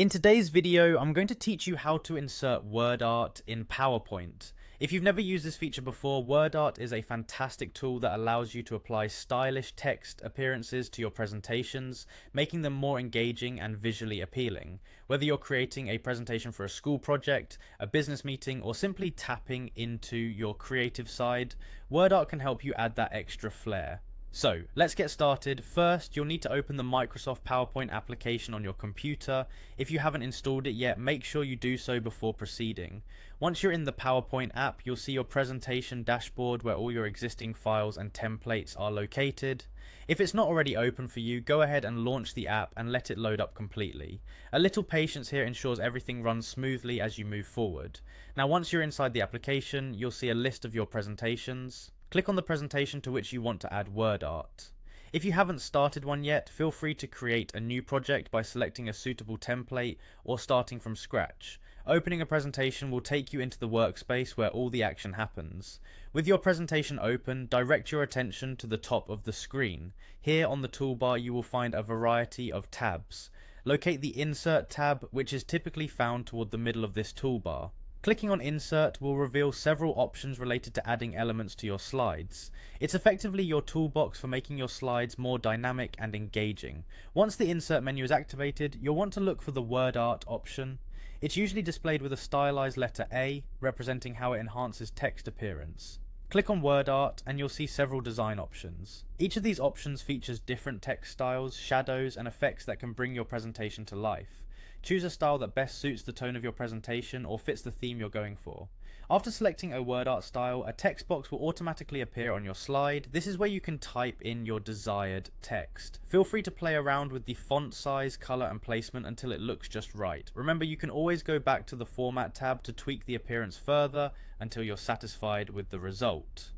In today's video, I'm going to teach you how to insert word art in PowerPoint. If you've never used this feature before, Wordart is a fantastic tool that allows you to apply stylish text appearances to your presentations, making them more engaging and visually appealing. Whether you're creating a presentation for a school project, a business meeting, or simply tapping into your creative side, Wordart can help you add that extra flair. So, let's get started. First, you'll need to open the Microsoft PowerPoint application on your computer. If you haven't installed it yet, make sure you do so before proceeding. Once you're in the PowerPoint app, you'll see your presentation dashboard where all your existing files and templates are located. If it's not already open for you, go ahead and launch the app and let it load up completely. A little patience here ensures everything runs smoothly as you move forward. Now, once you're inside the application, you'll see a list of your presentations. Click on the presentation to which you want to add word art. If you haven't started one yet, feel free to create a new project by selecting a suitable template or starting from scratch. Opening a presentation will take you into the workspace where all the action happens. With your presentation open, direct your attention to the top of the screen. Here on the toolbar you will find a variety of tabs. Locate the Insert tab, which is typically found toward the middle of this toolbar. Clicking on Insert will reveal several options related to adding elements to your slides. It's effectively your toolbox for making your slides more dynamic and engaging. Once the Insert menu is activated, you'll want to look for the Word Art option. It's usually displayed with a stylized letter A, representing how it enhances text appearance. Click on Word Art and you'll see several design options. Each of these options features different text styles, shadows, and effects that can bring your presentation to life. Choose a style that best suits the tone of your presentation or fits the theme you're going for. After selecting a word art style, a text box will automatically appear on your slide. This is where you can type in your desired text. Feel free to play around with the font size, color, and placement until it looks just right. Remember, you can always go back to the Format tab to tweak the appearance further until you're satisfied with the result.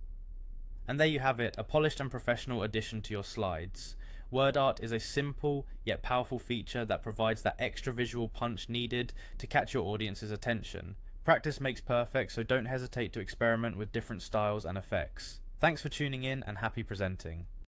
And there you have it, a polished and professional addition to your slides. Word art is a simple yet powerful feature that provides that extra visual punch needed to catch your audience's attention. Practice makes perfect, so don't hesitate to experiment with different styles and effects. Thanks for tuning in and happy presenting.